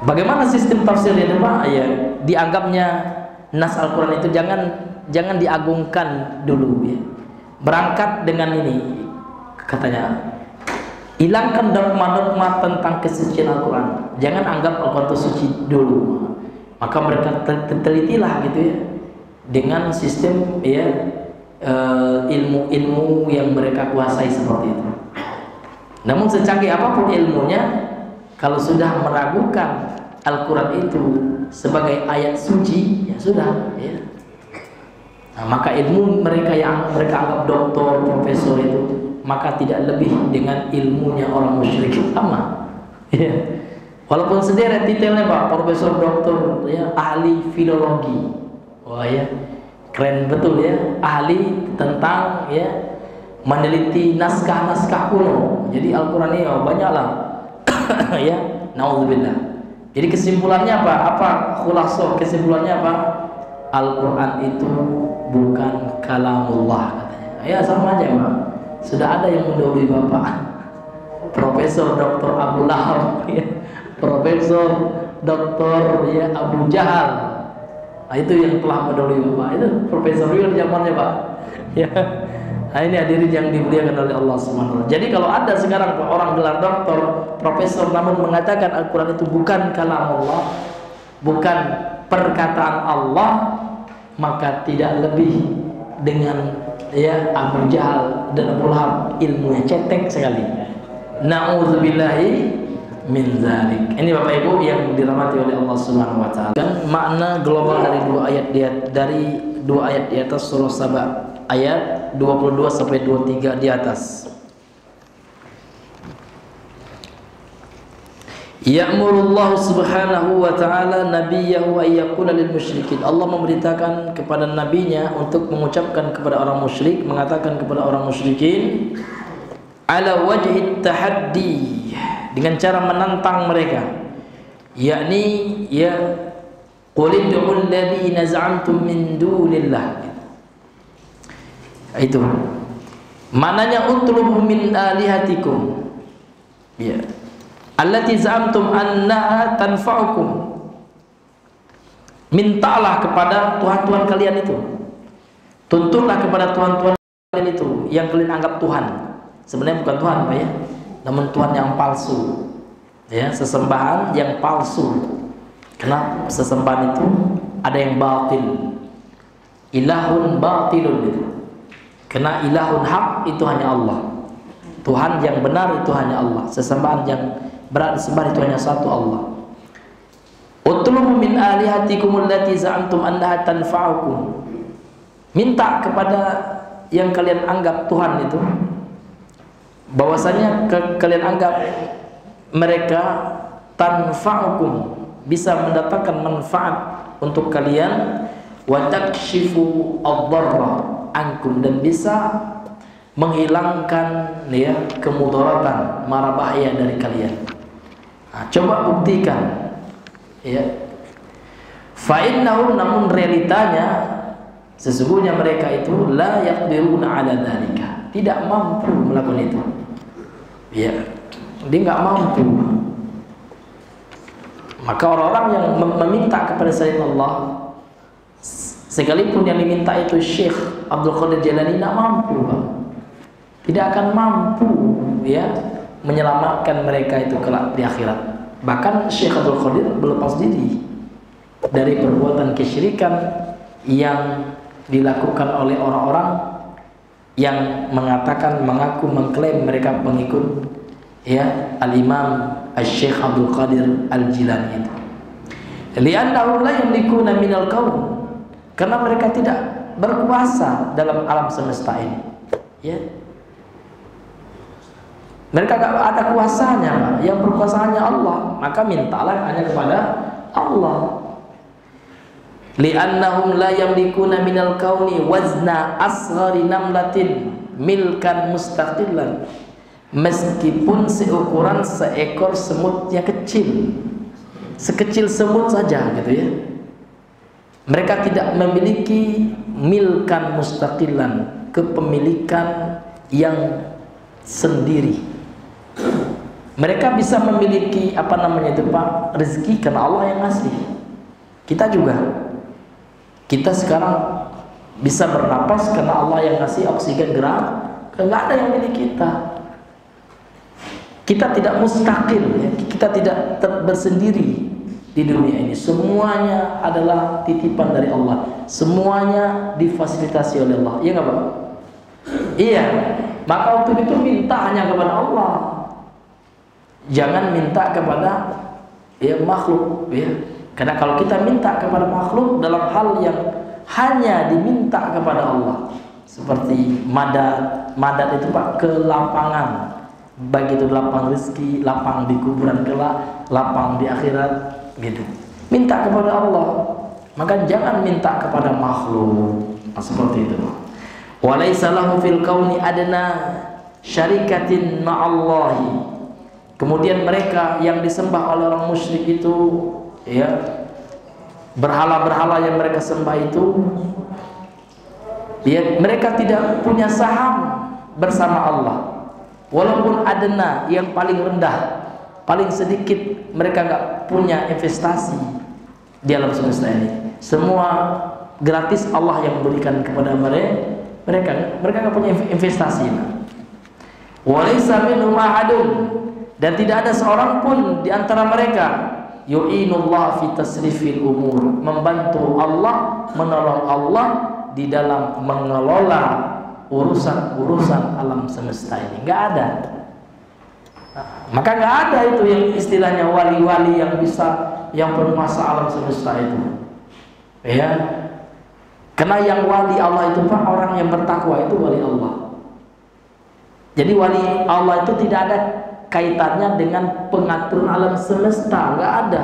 Bagaimana sistem tafsirnya Pak? Ya, dianggapnya nas Al-Quran itu jangan diagungkan dulu ya. Berangkat dengan ini, katanya, Hilangkan dogma-dogma tentang kesucian Al-Quran. Jangan anggap Al-Quran itu suci dulu. Maka mereka telitilah gitu ya, dengan sistem ya ilmu-ilmu yang mereka kuasai seperti itu. Namun secanggih apapun ilmunya, kalau sudah meragukan Al-Quran itu sebagai ayat suci, ya sudah ya. Nah, maka ilmu mereka yang mereka anggap doktor, profesor itu, maka tidak lebih dengan ilmunya orang musyrik sama. Ya. Walaupun sederet detailnya Pak, profesor, doktor, ya, ahli filologi, wah ya, keren betul ya, ahli tentang ya meneliti naskah-naskah kuno. Jadi Al-Quran ini banyaklah, ya, naudzubillah. Jadi kesimpulannya apa? Apa khulasoh kesimpulannya apa? Al-Quran itu bukan kalamullah katanya. Ya sama aja Pak. Sudah ada yang mendahului Bapak, Profesor Dr. Abu Lahab, ya. Profesor Dr. ya Abu Jahal. Nah, itu yang telah mendahului Bapak. Itu profesor real zamannya Pak. Ya. Nah, ini hadirin yang dimuliakan oleh Allah Subhanahu wa taala. Jadi kalau ada sekarang orang gelar doktor, profesor namun mengatakan Al-Quran itu bukan kalamullah, bukan perkataan Allah, maka tidak lebih dengan ya Abu Jahal dan Abu Lahab, ilmunya cetek sekali. Na'udzubillahi min dzalik. Ini Bapak Ibu yang dirahmati oleh Allah Subhanahu wa taala. Dan makna global dari dua ayat di atas surah Saba, ayat 22 sampai 23 di atas. Ya'murullahu subhanahu wa ta'ala nabiyahu ayyakula lil musyrikin. Allah memerintahkan kepada nabinya untuk mengucapkan kepada orang musyrik, mengatakan kepada orang musyrikin ala wajhi tahaddi, dengan cara menantang mereka, yakni ya qul ud'ul ladzina za'amtum min dunillah. Itu maknanya utlubu min alihatikum, ya, allati za'amtum annaha tanfa'ukum. Mintalah kepada Tuhan-Tuhan kalian itu, tuntunlah kepada Tuhan-Tuhan kalian itu yang kalian anggap Tuhan. Sebenarnya bukan Tuhan Pak ya, namun Tuhan yang palsu, ya, sesembahan yang palsu. Karena sesembahan itu ada yang batil, ilahun batilun itu. Karena ilahun hak itu hanya Allah, Tuhan yang benar itu hanya Allah, sesembahan yang berat disembah itu hanya satu Allah. Utlubu min alihatikum allati za'amtum annaha tanfa'ukum. Minta kepada yang kalian anggap Tuhan itu, bahwasanya kalian anggap mereka tanfa'ukum, bisa mendatangkan manfaat untuk kalian, wa takshifu ad-dharra ankum, dan bisa menghilangkan ya kemudaratan, mara bahaya dari kalian. Nah, coba buktikan ya. Fa innahum, namun realitanya sesungguhnya mereka itu la yaqdiruna ala dzalika, tidak mampu melakukan itu. Ya, dia nggak mampu. Maka orang-orang yang meminta kepada selain Allah, sekalipun yang diminta itu Syekh Abdul Qadir Jailani, tidak mampu, Pak. Tidak akan mampu ya menyelamatkan mereka itu kelak di akhirat. Bahkan Syekh Abdul Qadir berlepas diri dari perbuatan kesyirikan yang dilakukan oleh orang-orang yang mengatakan, mengaku, mengklaim mereka pengikut ya Al-Imam Syekh Abdul Qadir Al-Jilani itu. Li'annahu la yamlikuna minal qaum, karena mereka tidak berkuasa dalam alam semesta ini. Ya. Mereka gak ada kuasanya, Pak. Yang berkuasa hanya Allah. Maka mintalah hanya kepada Allah. Li'annahum la yamlikuna minal kauni wazna asghari namlatin milkan mustaqillan. Meskipun seukuran seekor semut yang kecil, sekecil semut saja gitu ya, mereka tidak memiliki milkan mustaqillan, kepemilikan yang sendiri. Mereka bisa memiliki apa namanya itu Pak, rezeki karena Allah yang ngasih. Kita juga, kita sekarang bisa bernapas karena Allah yang ngasih oksigen gerak, nggak ada yang milik kita. Kita tidak mustaqil, ya. Kita tidak bersendiri di dunia ini. Semuanya adalah titipan dari Allah. Semuanya difasilitasi oleh Allah. Iya nggak Pak? Iya. Maka untuk itu minta hanya kepada Allah. Jangan minta kepada makhluk, ya. Karena kalau kita minta kepada makhluk dalam hal yang hanya diminta kepada Allah, seperti madat itu Pak, ke lapangan, baik itu lapang rezeki, lapang di kuburan kelak, lapang di akhirat, gitu. Minta kepada Allah, maka jangan minta kepada makhluk. Seperti itu. Walaysa lahu fil kauni adna syarikatin ma'allahi. Kemudian mereka yang disembah oleh orang musyrik itu, ya, berhala-berhala yang mereka sembah itu, ya, mereka tidak punya saham bersama Allah. Walaupun adna, yang paling rendah, paling sedikit, mereka nggak punya investasi di alam semesta ini. Semua gratis Allah yang berikan kepada mereka nggak punya investasi. Walaysa minhum ahadun, dan tidak ada seorang pun di antara mereka yu'inullah fi tasrifil umur, membantu Allah, menolong Allah di dalam mengelola urusan-urusan alam semesta ini. Nggak ada. Maka nggak ada itu yang istilahnya wali-wali yang penguasa alam semesta itu, ya. Karena yang wali Allah itu Pak, orang yang bertakwa itu wali Allah. Jadi wali Allah itu tidak ada kaitannya dengan pengaturan alam semesta, nggak ada,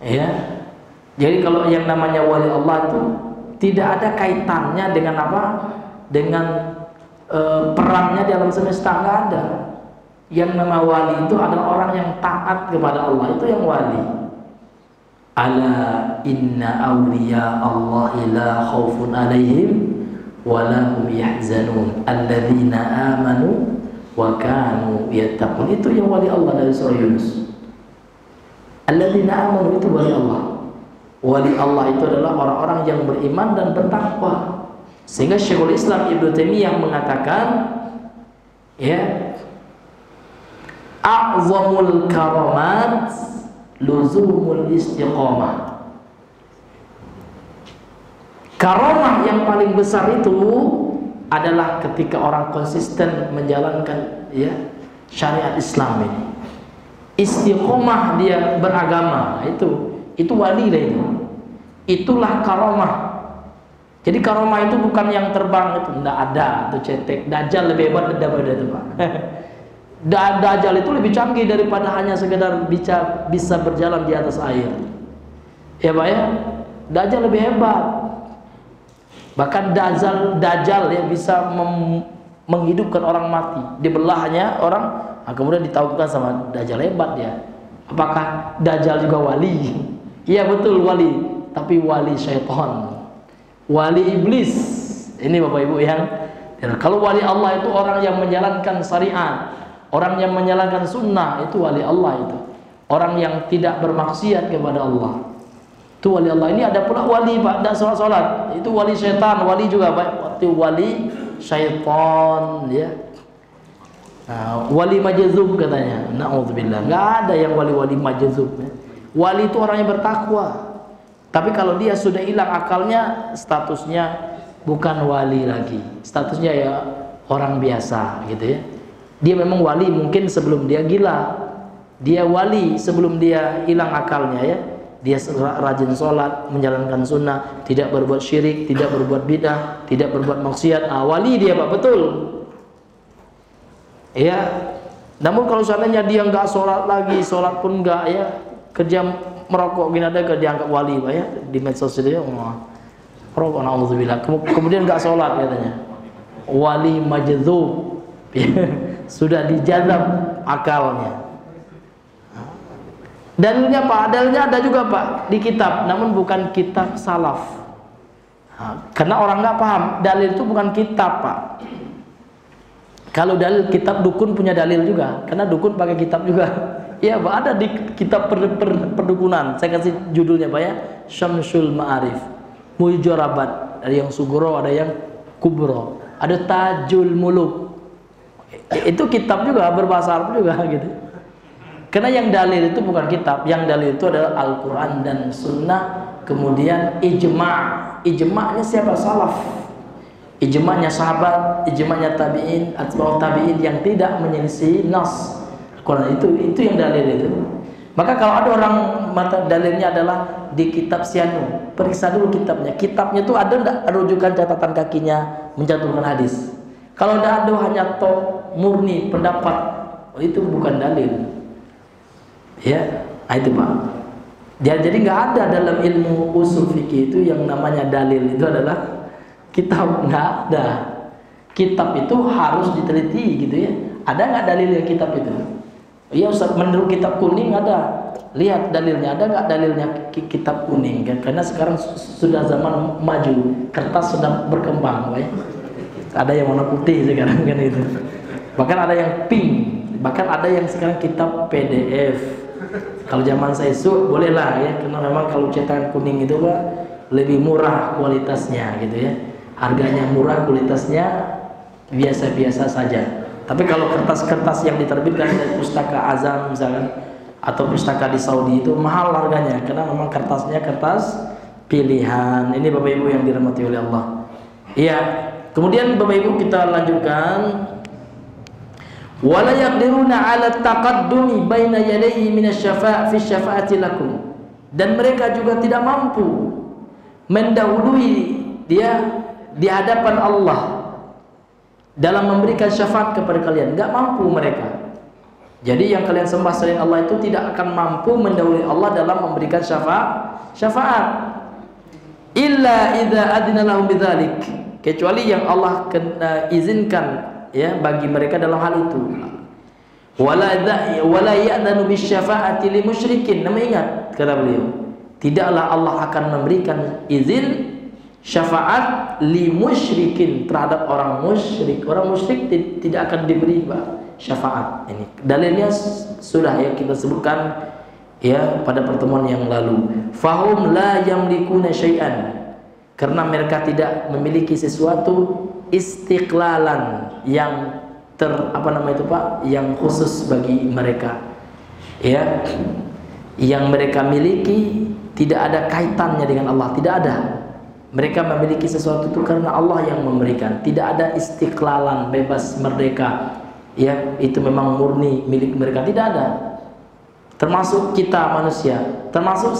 ya. Jadi kalau yang namanya wali Allah itu tidak ada kaitannya dengan apa? Dengan perannya di alam semesta, nggak ada. Yang nama wali itu adalah orang yang taat kepada Allah, itu yang wali. Ala inna awliya Allah la khaufun alaihim wa la hum yahzanun alladzina amanu wa kanu yattaqun. Itu yang wali Allah dari surah Yunus. Alladzina amanu itu wali Allah. Wali Allah itu adalah orang-orang yang beriman dan bertakwa. Sehingga Syekhul Islam Ibnu Taimiyah mengatakan, ya, a'zamul karamat luzumul istiqamah. Karamah yang paling besar itu adalah ketika orang konsisten menjalankan, ya, syariat Islam ini. Istiqomah dia beragama, itu wali lah itu. Itulah karamah. Jadi karamah itu bukan yang terbang itu, enggak ada, itu cetek. Dajjal lebih hebat daripada itu, Pak. Dajjal itu lebih canggih daripada hanya sekedar bisa berjalan di atas air. Ya Pak ya? Dajjal lebih hebat. Bahkan Dajjal ya bisa menghidupkan orang mati. Dibelahnya orang, kemudian ditaklukkan sama Dajjal, hebat ya. Apakah Dajjal juga wali? Iya betul wali, tapi wali syaitan. Wali iblis. Ini Bapak Ibu yang, kalau wali Allah itu orang yang menjalankan syariat, orang yang menjalankan sunnah, itu wali Allah itu. Orang yang tidak bermaksiat kepada Allah, itu wali Allah. Ini ada pula wali Pak, tidak sholat, itu wali syaitan, wali juga Pak, itu wali syaitan, ya. Nah, wali majzub katanya, na'udzubillah. Nggak ada yang wali-wali majzub, ya. Wali itu orang yang bertakwa. Tapi kalau dia sudah hilang akalnya, statusnya bukan wali lagi, statusnya ya orang biasa gitu ya. Dia memang wali mungkin sebelum dia gila, dia wali sebelum dia hilang akalnya ya. Dia rajin sholat, menjalankan sunnah, tidak berbuat syirik, tidak berbuat bidah, tidak berbuat maksiat. Wali dia Pak, betul. Ya. Namun kalau seandainya dia nggak sholat lagi, sholat pun nggak ya, kerja merokok gini ada dianggap wali Pak ya, di medsos itu ya, merokok, na'udzubillah. Kemudian nggak sholat katanya, wali majdzub. Sudah dijazab akalnya. Dalilnya Pak, dalilnya ada juga Pak di kitab, namun bukan kitab salaf. Karena orang nggak paham, dalil itu bukan kitab Pak. Kalau dalil kitab, dukun punya dalil juga, karena dukun pakai kitab juga. Iya Pak, ada di kitab perdukunan. Saya kasih judulnya Pak ya, Syamsul Ma'arif, Mujarabat. Ada yang sugro, ada yang kubro, ada Tajul Muluk. Itu kitab juga, berbahasa Arab juga gitu. Karena yang dalil itu bukan kitab, yang dalil itu adalah Al-Quran dan Sunnah. Kemudian ijma'. Ijma'nya siapa? Salaf. Ijma'nya sahabat, ijma'nya tabi'in, atba'ut tabi'in yang tidak menyelisih nas Quran. Itu yang dalil itu. Maka kalau ada orang mata dalilnya adalah di kitab Sianu, periksa dulu kitabnya. Kitabnya itu ada enggak rujukan catatan kakinya mencantumkan hadis? Kalau ada hanya murni pendapat, itu bukan dalil. Ya, itu Pak. Jadi nggak ada dalam ilmu usul fikih itu yang namanya dalil itu adalah kitab, nggak ada. Kitab itu harus diteliti gitu ya. Ada nggak dalilnya kitab itu? Iya Ustaz, menurut kitab kuning ada. Lihat dalilnya, ada nggak dalilnya kitab kuning? Karena sekarang sudah zaman maju, kertas sudah berkembang, ya. Ada yang warna putih sekarang kan itu. Bahkan ada yang pink, bahkan ada yang sekarang kitab PDF. Kalau zaman saya bolehlah ya, karena memang kalau cetakan kuning itu Pak lebih murah kualitasnya gitu ya. Harganya murah, kualitasnya biasa-biasa saja. Tapi kalau kertas-kertas yang diterbitkan dari Pustaka Azam misalkan atau pustaka di Saudi itu mahal harganya karena memang kertasnya kertas pilihan. Ini Bapak Ibu yang dirahmati oleh Allah. Iya. Kemudian Bapak Ibu kita lanjutkan. Wala yaqdiruna 'ala taqaddumi baina yadayhi minasy-syafa' fi syafa'ati lakum. Dan mereka juga tidak mampu mendahului dia di hadapan Allah dalam memberikan syafaat kepada kalian. Enggak mampu mereka. Jadi yang kalian sembah selain Allah itu tidak akan mampu mendahului Allah dalam memberikan syafaat. Illa idza adina lahum bidzalik. Kecuali yang Allah izinkan ya bagi mereka dalam hal itu. Wala ya'danu bisyafa'ati li musyrikin. Nama ingat kata beliau, tidaklah Allah akan memberikan izin syafaat li musyrikin terhadap orang musyrik. Orang musyrik tidak akan diberi syafaat. Ini dalilnya sudah ya kita sebutkan ya pada pertemuan yang lalu. Fahum la yamlikuna syai'an. Karena mereka tidak memiliki sesuatu istiqlalan yang yang khusus bagi mereka. Ya. Yang mereka miliki tidak ada kaitannya dengan Allah, tidak ada. Mereka memiliki sesuatu itu karena Allah yang memberikan. Tidak ada istiqlalan, bebas, merdeka. Ya, itu memang murni milik mereka, tidak ada. Termasuk kita manusia, termasuk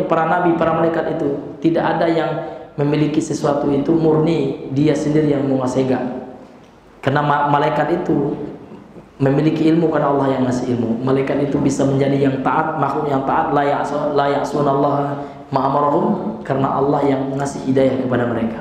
para nabi, para malaikat itu tidak ada yang memiliki sesuatu itu murni dia sendiri yang menguasai, enggak. Karena malaikat itu memiliki ilmu karena Allah yang ngasih ilmu. Malaikat itu bisa menjadi yang taat, makhluk yang taat, la ya'sunallaha ma amarahum, karena Allah yang ngasih hidayah kepada mereka.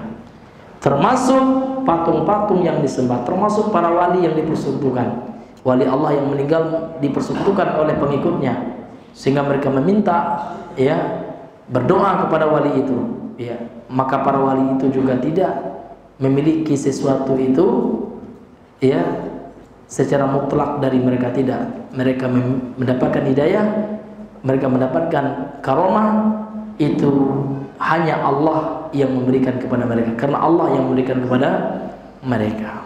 Termasuk patung-patung yang disembah, termasuk para wali yang dipersekutukan. Wali Allah yang meninggal dipersekutukan oleh pengikutnya sehingga mereka meminta ya berdoa kepada wali itu ya. Maka para wali itu juga tidak memiliki sesuatu itu ya secara mutlak dari mereka, tidak. Mereka mendapatkan hidayah, mereka mendapatkan karomah, itu hanya Allah yang memberikan kepada mereka, karena Allah yang memberikan kepada mereka.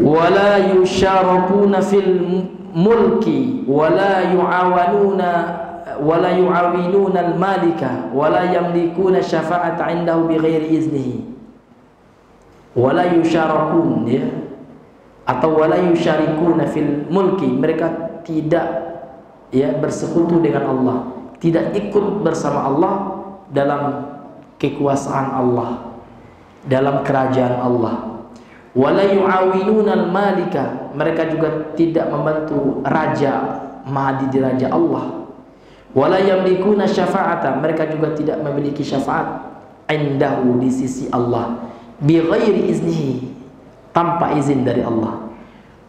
Wala yusharakuna fil mulki wala yu'awinuna al-malika wala yamlikuna syafa'ata 'indahu bighairi iznihi. Wala yusharakun ya, atau wala yusyarikuna fil mulki, mereka tidak ya bersekutu dengan Allah, tidak ikut bersama Allah dalam kekuasaan Allah, dalam kerajaan Allah. Wala yu'awinuna al-malika, mereka juga tidak membantu raja, mahdi raja Allah. Wala yamlikuna syafa'ata, mereka juga tidak memiliki syafaat indahu di sisi Allah bi ghairi iznihi, tanpa izin dari Allah.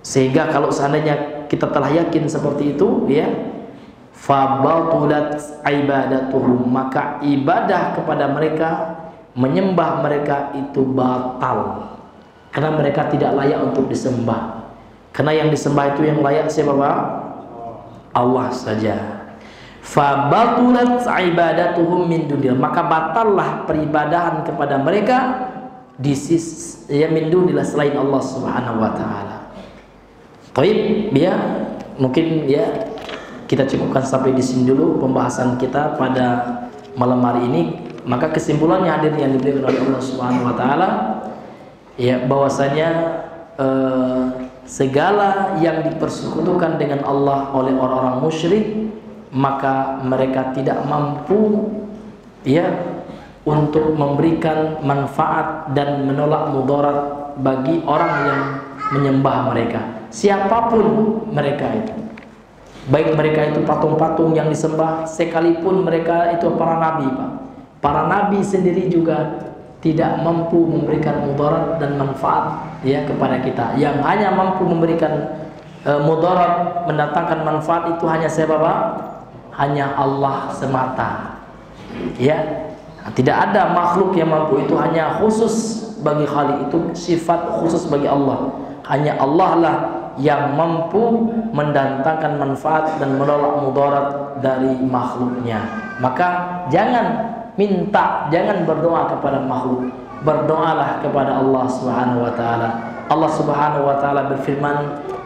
Sehingga kalau seandainya kita telah yakin seperti itu ya, fa batulat ibadatuhum, maka ibadah kepada mereka, menyembah mereka itu batal. Karena mereka tidak layak untuk disembah. Karena yang disembah itu yang layak siapa Pak? Allah saja. Fa batulat ibadatuhum min dunillah, maka batallah peribadahan kepada mereka min dunillah selain Allah Subhanahu wa taala. Baik, ya mungkin ya kita cukupkan sampai di sini dulu pembahasan kita pada malam hari ini. Maka kesimpulannya hadirin yang diberikan oleh Allah Subhanahu wa taala ya bahwasanya segala yang dipersekutukan dengan Allah oleh orang-orang musyrik maka mereka tidak mampu ya untuk memberikan manfaat dan menolak mudarat bagi orang yang menyembah mereka, siapapun mereka itu. Baik mereka itu patung-patung yang disembah, sekalipun mereka itu para nabi, Pak. Para nabi sendiri juga tidak mampu memberikan mudarat dan manfaat ya kepada kita. Yang hanya mampu memberikan mudarat, mendatangkan manfaat itu hanya siapa, Pak? Hanya Allah semata. Ya. Tidak ada makhluk yang mampu, itu hanya khusus bagi Khalik, itu sifat khusus bagi Allah. Hanya Allah lah yang mampu mendatangkan manfaat dan menolak mudarat dari makhluknya. Maka jangan minta, jangan berdoa kepada makhluk, berdoalah kepada Allah Subhanahu wa taala. Allah Subhanahu wa taala berfirman,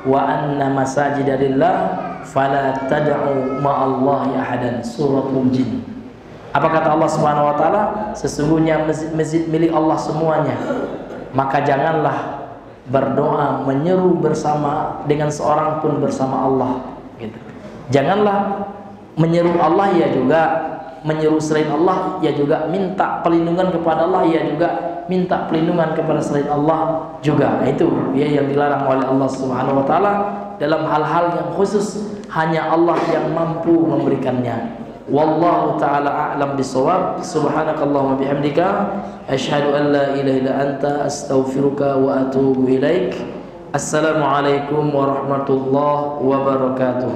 wa anna masajida lillah fala tad'u ma'allahi ahadan, suratul jin. Apa kata Allah Subhanahu wa taala? Sesungguhnya masjid milik Allah semuanya. Maka janganlah berdoa menyeru bersama dengan seorang pun bersama Allah gitu. Janganlah menyeru Allah ya juga menyeru selain Allah, ya juga minta perlindungan kepada Allah, ya juga minta perlindungan kepada selain Allah juga. Itu ya yang dilarang oleh Allah Subhanahu wa taala dalam hal-hal yang khusus, hanya Allah yang mampu memberikannya. Wallahu ta'ala a'lam bisawab. Subhanakallahumma bihamdika asyhadu an la ilaha illa anta astaghfiruka wa atubu ilaik. Assalamualaikum warahmatullahi wabarakatuh.